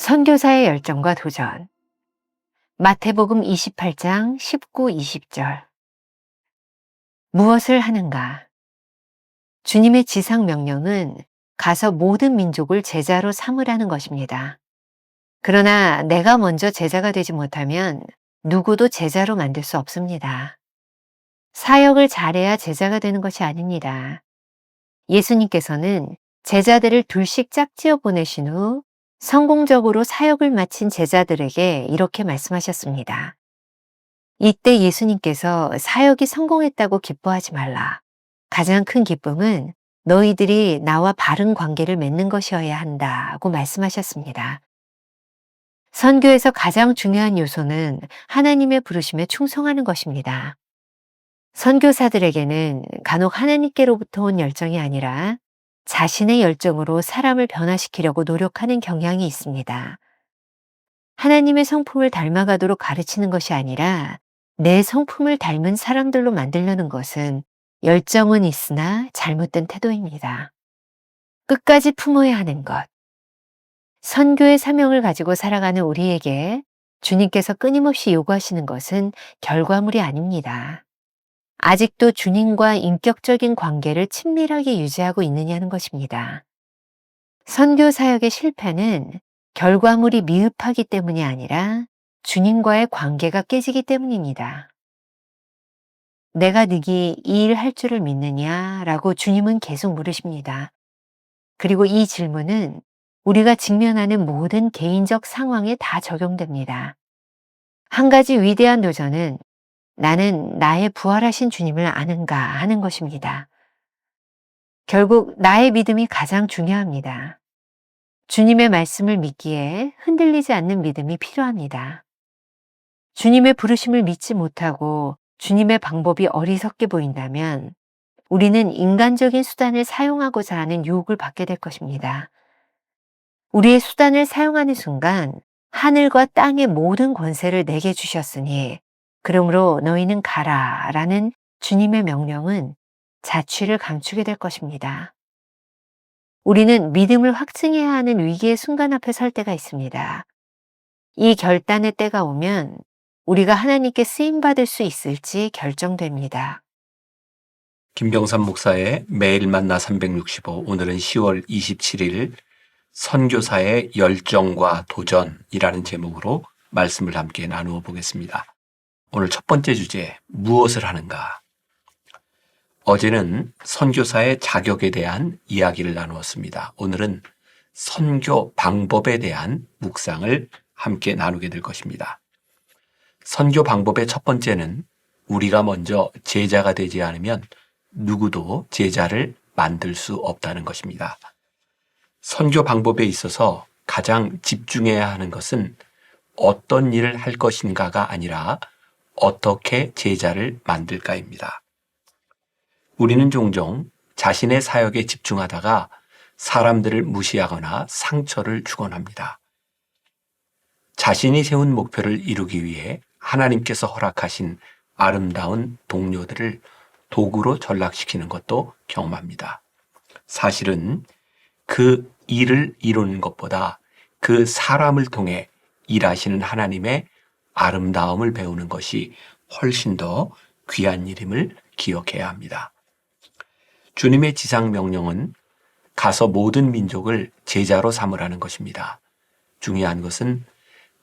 선교사의 열정과 도전. 마태복음 28장 19, 20절. 무엇을 하는가? 주님의 지상 명령은 가서 모든 민족을 제자로 삼으라는 것입니다. 그러나 내가 먼저 제자가 되지 못하면 누구도 제자로 만들 수 없습니다. 사역을 잘해야 제자가 되는 것이 아닙니다. 예수님께서는 제자들을 둘씩 짝지어 보내신 후 성공적으로 사역을 마친 제자들에게 이렇게 말씀하셨습니다. 이때 예수님께서 사역이 성공했다고 기뻐하지 말라. 가장 큰 기쁨은 너희들이 나와 바른 관계를 맺는 것이어야 한다고 말씀하셨습니다. 선교에서 가장 중요한 요소는 하나님의 부르심에 충성하는 것입니다. 선교사들에게는 간혹 하나님께로부터 온 열정이 아니라 자신의 열정으로 사람을 변화시키려고 노력하는 경향이 있습니다. 하나님의 성품을 닮아가도록 가르치는 것이 아니라 내 성품을 닮은 사람들로 만들려는 것은 열정은 있으나 잘못된 태도입니다. 끝까지 품어야 하는 것. 선교의 사명을 가지고 살아가는 우리에게 주님께서 끊임없이 요구하시는 것은 결과물이 아닙니다. 아직도 주님과 인격적인 관계를 친밀하게 유지하고 있느냐는 것입니다. 선교 사역의 실패는 결과물이 미흡하기 때문이 아니라 주님과의 관계가 깨지기 때문입니다. 내가 네게 이 일 할 줄을 믿느냐라고 주님은 계속 물으십니다. 그리고 이 질문은 우리가 직면하는 모든 개인적 상황에 다 적용됩니다. 한 가지 위대한 도전은 나는 나의 부활하신 주님을 아는가 하는 것입니다. 결국 나의 믿음이 가장 중요합니다. 주님의 말씀을 믿기에 흔들리지 않는 믿음이 필요합니다. 주님의 부르심을 믿지 못하고 주님의 방법이 어리석게 보인다면 우리는 인간적인 수단을 사용하고자 하는 유혹을 받게 될 것입니다. 우리의 수단을 사용하는 순간 하늘과 땅의 모든 권세를 내게 주셨으니 그러므로 너희는 가라 라는 주님의 명령은 자취를 감추게 될 것입니다. 우리는 믿음을 확증해야 하는 위기의 순간 앞에 설 때가 있습니다. 이 결단의 때가 오면 우리가 하나님께 쓰임받을 수 있을지 결정됩니다. 김병삼 목사의 매일 만나 365, 오늘은 10월 27일 선교사의 열정과 도전이라는 제목으로 말씀을 함께 나누어 보겠습니다. 오늘 첫 번째 주제, 무엇을 하는가? 어제는 선교사의 자격에 대한 이야기를 나누었습니다. 오늘은 선교 방법에 대한 묵상을 함께 나누게 될 것입니다. 선교 방법의 첫 번째는 우리가 먼저 제자가 되지 않으면 누구도 제자를 만들 수 없다는 것입니다. 선교 방법에 있어서 가장 집중해야 하는 것은 어떤 일을 할 것인가가 아니라 어떻게 제자를 만들까입니다. 우리는 종종 자신의 사역에 집중하다가 사람들을 무시하거나 상처를 주곤 합니다. 자신이 세운 목표를 이루기 위해 하나님께서 허락하신 아름다운 동료들을 도구로 전락시키는 것도 경험합니다. 사실은 그 일을 이루는 것보다 그 사람을 통해 일하시는 하나님의 아름다움을 배우는 것이 훨씬 더 귀한 일임을 기억해야 합니다. 주님의 지상 명령은 가서 모든 민족을 제자로 삼으라는 것입니다. 중요한 것은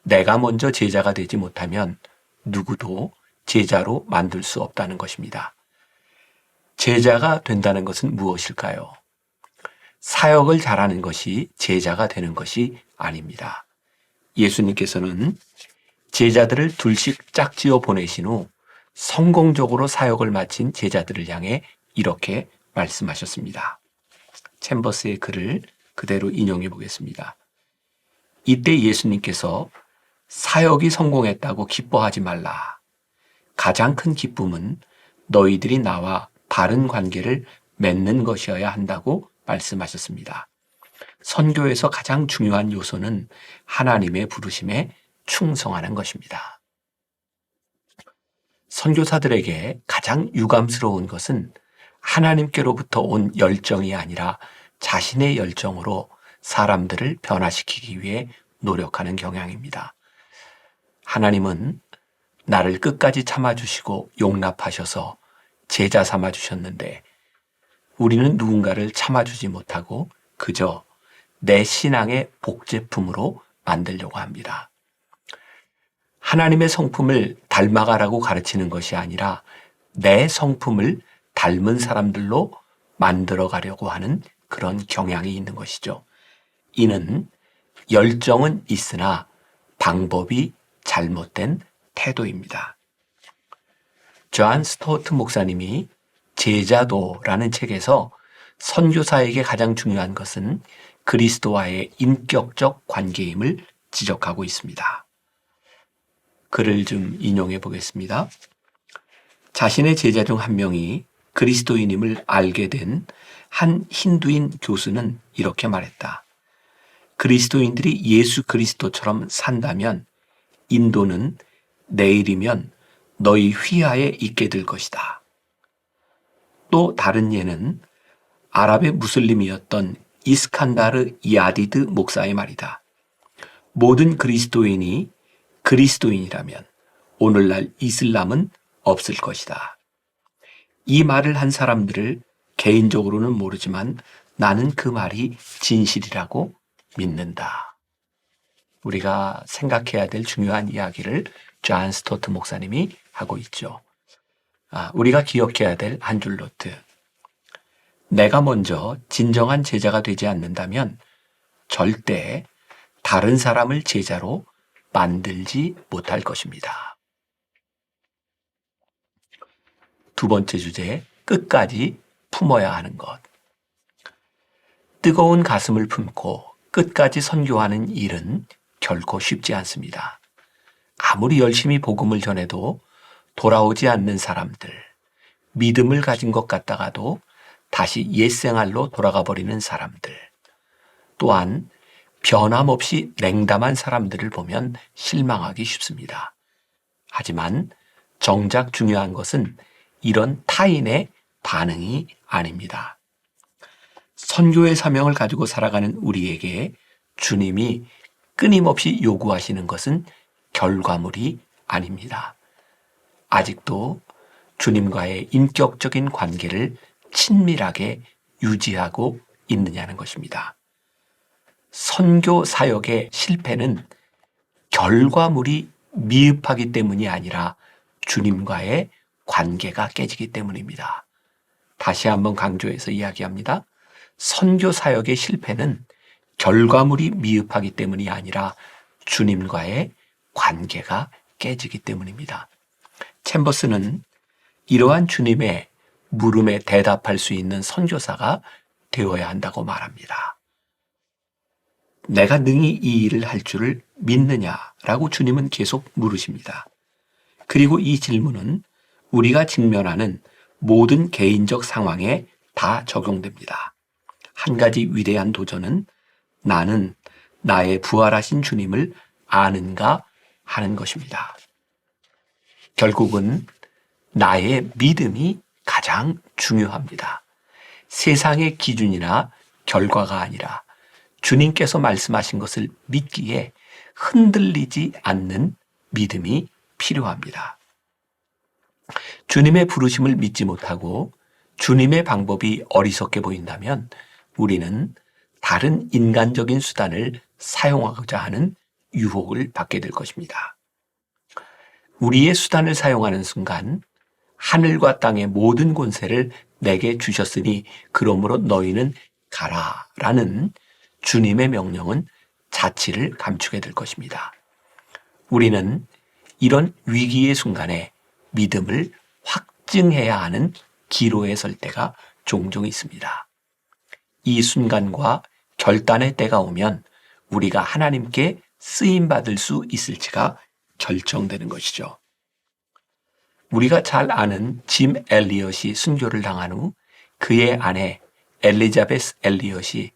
내가 먼저 제자가 되지 못하면 누구도 제자로 만들 수 없다는 것입니다. 제자가 된다는 것은 무엇일까요? 사역을 잘하는 것이 제자가 되는 것이 아닙니다. 예수님께서는 제자들을 둘씩 짝지어 보내신 후 성공적으로 사역을 마친 제자들을 향해 이렇게 말씀하셨습니다. 챔버스의 글을 그대로 인용해 보겠습니다. 이때 예수님께서 사역이 성공했다고 기뻐하지 말라. 가장 큰 기쁨은 너희들이 나와 바른 관계를 맺는 것이어야 한다고 말씀하셨습니다. 선교에서 가장 중요한 요소는 하나님의 부르심에 충성하는 것입니다. 선교사들에게 가장 유감스러운 것은 하나님께로부터 온 열정이 아니라 자신의 열정으로 사람들을 변화시키기 위해 노력하는 경향입니다. 하나님은 나를 끝까지 참아주시고 용납하셔서 제자 삼아주셨는데 우리는 누군가를 참아주지 못하고 그저 내 신앙의 복제품으로 만들려고 합니다. 하나님의 성품을 닮아가라고 가르치는 것이 아니라 내 성품을 닮은 사람들로 만들어가려고 하는 그런 경향이 있는 것이죠. 이는 열정은 있으나 방법이 잘못된 태도입니다. 존 스토어트 목사님이 제자도라는 책에서 선교사에게 가장 중요한 것은 그리스도와의 인격적 관계임을 지적하고 있습니다. 글을 좀 인용해 보겠습니다. 자신의 제자 중 한 명이 그리스도인임을 알게 된 한 힌두인 교수는 이렇게 말했다. 그리스도인들이 예수 그리스도처럼 산다면 인도는 내일이면 너희 휘하에 있게 될 것이다. 또 다른 예는 아랍의 무슬림이었던 이스칸다르 야디드 목사의 말이다. 모든 그리스도인이 그리스도인이라면 오늘날 이슬람은 없을 것이다. 이 말을 한 사람들을 개인적으로는 모르지만 나는 그 말이 진실이라고 믿는다. 우리가 생각해야 될 중요한 이야기를 존 스토트 목사님이 하고 있죠. 우리가 기억해야 될 한 줄 노트. 내가 먼저 진정한 제자가 되지 않는다면 절대 다른 사람을 제자로 만들지 못할 것입니다. 두 번째 주제, 끝까지 품어야 하는 것. 뜨거운 가슴을 품고 끝까지 선교하는 일은 결코 쉽지 않습니다. 아무리 열심히 복음을 전해도 돌아오지 않는 사람들, 믿음을 가진 것 같다가도 다시 옛생활로 돌아가 버리는 사람들, 또한 변함없이 냉담한 사람들을 보면 실망하기 쉽습니다. 하지만 정작 중요한 것은 이런 타인의 반응이 아닙니다. 선교의 사명을 가지고 살아가는 우리에게 주님이 끊임없이 요구하시는 것은 결과물이 아닙니다. 아직도 주님과의 인격적인 관계를 친밀하게 유지하고 있느냐는 것입니다. 선교 사역의 실패는 결과물이 미흡하기 때문이 아니라 주님과의 관계가 깨지기 때문입니다. 다시 한번 강조해서 이야기합니다. 선교 사역의 실패는 결과물이 미흡하기 때문이 아니라 주님과의 관계가 깨지기 때문입니다. 챔버스는 이러한 주님의 물음에 대답할 수 있는 선교사가 되어야 한다고 말합니다. 내가 능히 이 일을 할 줄을 믿느냐라고 주님은 계속 물으십니다. 그리고 이 질문은 우리가 직면하는 모든 개인적 상황에 다 적용됩니다. 한 가지 위대한 도전은 나는 나의 부활하신 주님을 아는가 하는 것입니다. 결국은 나의 믿음이 가장 중요합니다. 세상의 기준이나 결과가 아니라 주님께서 말씀하신 것을 믿기에 흔들리지 않는 믿음이 필요합니다. 주님의 부르심을 믿지 못하고 주님의 방법이 어리석게 보인다면 우리는 다른 인간적인 수단을 사용하고자 하는 유혹을 받게 될 것입니다. 우리의 수단을 사용하는 순간 하늘과 땅의 모든 권세를 내게 주셨으니 그러므로 너희는 가라라는 주님의 명령은 자취를 감추게 될 것입니다. 우리는 이런 위기의 순간에 믿음을 확증해야 하는 기로에 설 때가 종종 있습니다. 이 순간과 결단의 때가 오면 우리가 하나님께 쓰임받을 수 있을지가 결정되는 것이죠. 우리가 잘 아는 짐 엘리엇이 순교를 당한 후 그의 아내 엘리자베스 엘리엇이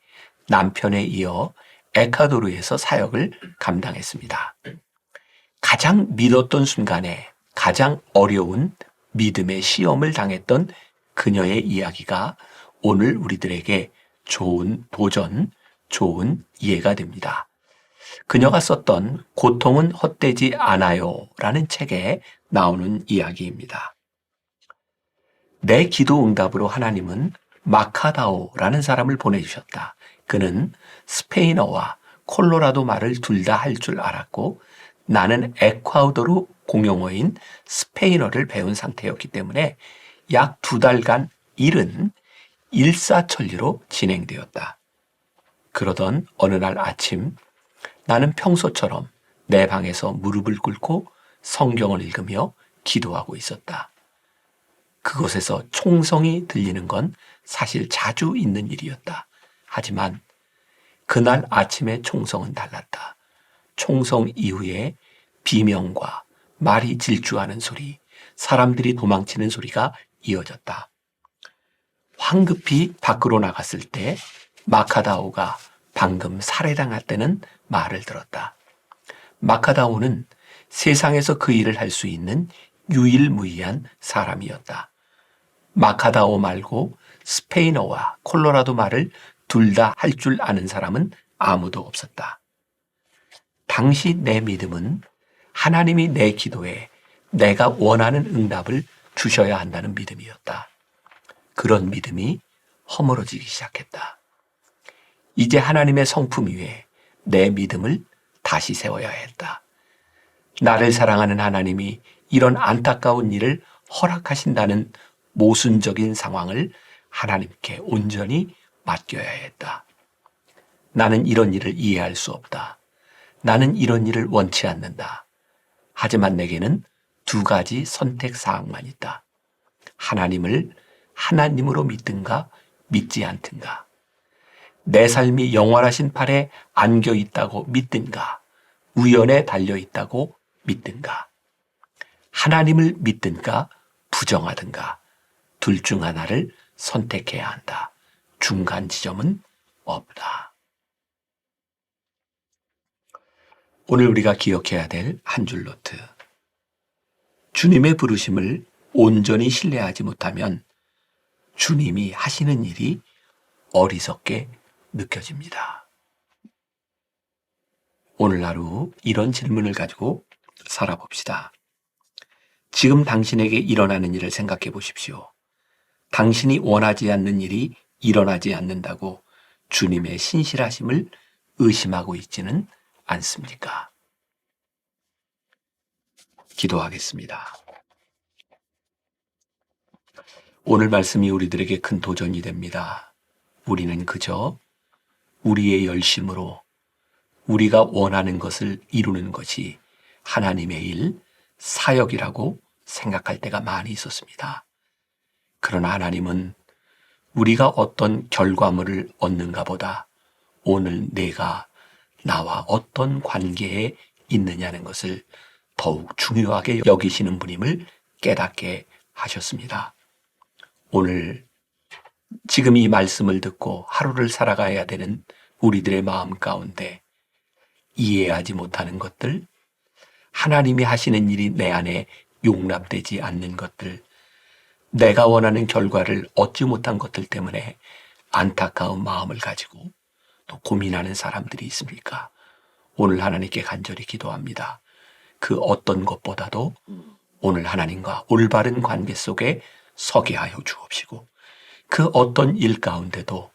남편에 이어 에콰도르에서 사역을 감당했습니다. 가장 믿었던 순간에 가장 어려운 믿음의 시험을 당했던 그녀의 이야기가 오늘 우리들에게 좋은 도전, 좋은 이해가 됩니다. 그녀가 썼던 고통은 헛되지 않아요 라는 책에 나오는 이야기입니다. 내 기도 응답으로 하나님은 마카다오라는 사람을 보내주셨다. 그는 스페인어와 콜로라도 말을 둘 다 할 줄 알았고 나는 에콰도르 공용어인 스페인어를 배운 상태였기 때문에 약 2달간 일은 일사천리로 진행되었다. 그러던 어느 날 아침 나는 평소처럼 내 방에서 무릎을 꿇고 성경을 읽으며 기도하고 있었다. 그곳에서 총성이 들리는 건 사실 자주 있는 일이었다. 하지만 그날 아침의 총성은 달랐다. 총성 이후에 비명과 말이 질주하는 소리, 사람들이 도망치는 소리가 이어졌다. 황급히 밖으로 나갔을 때 마카다오가 방금 살해당했다는 말을 들었다. 마카다오는 세상에서 그 일을 할 수 있는 유일무이한 사람이었다. 마카다오 말고 스페인어와 콜로라도 말을 둘 다 할 줄 아는 사람은 아무도 없었다. 당시 내 믿음은 하나님이 내 기도에 내가 원하는 응답을 주셔야 한다는 믿음이었다. 그런 믿음이 허물어지기 시작했다. 이제 하나님의 성품 위에 내 믿음을 다시 세워야 했다. 나를 사랑하는 하나님이 이런 안타까운 일을 허락하신다는 모순적인 상황을 하나님께 온전히 맡겨야 했다. 나는 이런 일을 이해할 수 없다. 나는 이런 일을 원치 않는다. 하지만 내게는 2가지 선택 사항만 있다. 하나님을 하나님으로 믿든가 믿지 않든가. 내 삶이 영원하신 팔에 안겨 있다고 믿든가 우연에 달려 있다고 믿든가. 하나님을 믿든가 부정하든가 둘 중 하나를 선택해야 한다. 중간 지점은 없다. 오늘 우리가 기억해야 될 한 줄 노트. 주님의 부르심을 온전히 신뢰하지 못하면 주님이 하시는 일이 어리석게 느껴집니다. 오늘 하루 이런 질문을 가지고 살아봅시다. 지금 당신에게 일어나는 일을 생각해 보십시오. 당신이 원하지 않는 일이 일어나지 않는다고 주님의 신실하심을 의심하고 있지는 않습니까? 기도하겠습니다. 오늘 말씀이 우리들에게 큰 도전이 됩니다. 우리는 그저 우리의 열심으로 우리가 원하는 것을 이루는 것이 하나님의 일, 사역이라고 생각할 때가 많이 있었습니다. 그러나 하나님은 우리가 어떤 결과물을 얻는가 보다 오늘 내가 나와 어떤 관계에 있느냐는 것을 더욱 중요하게 여기시는 분임을 깨닫게 하셨습니다. 오늘 지금 이 말씀을 듣고 하루를 살아가야 되는 우리들의 마음 가운데 이해하지 못하는 것들, 하나님이 하시는 일이 내 안에 용납되지 않는 것들, 내가 원하는 결과를 얻지 못한 것들 때문에 안타까운 마음을 가지고 또 고민하는 사람들이 있습니까? 오늘 하나님께 간절히 기도합니다. 그 어떤 것보다도 오늘 하나님과 올바른 관계 속에 서게 하여 주옵시고 그 어떤 일 가운데도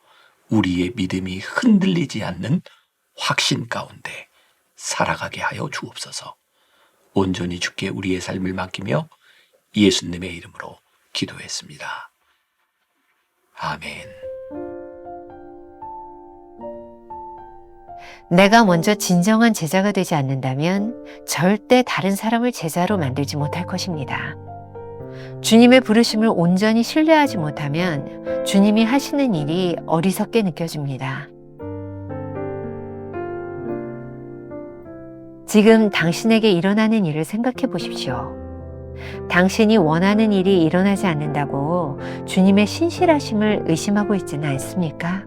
우리의 믿음이 흔들리지 않는 확신 가운데 살아가게 하여 주옵소서. 온전히 주께 우리의 삶을 맡기며 예수님의 이름으로 기도했습니다. 아멘. 내가 먼저 진정한 제자가 되지 않는다면 절대 다른 사람을 제자로 만들지 못할 것입니다. 주님의 부르심을 온전히 신뢰하지 못하면 주님이 하시는 일이 어리석게 느껴집니다. 지금 당신에게 일어나는 일을 생각해 보십시오. 당신이 원하는 일이 일어나지 않는다고 주님의 신실하심을 의심하고 있지는 않습니까?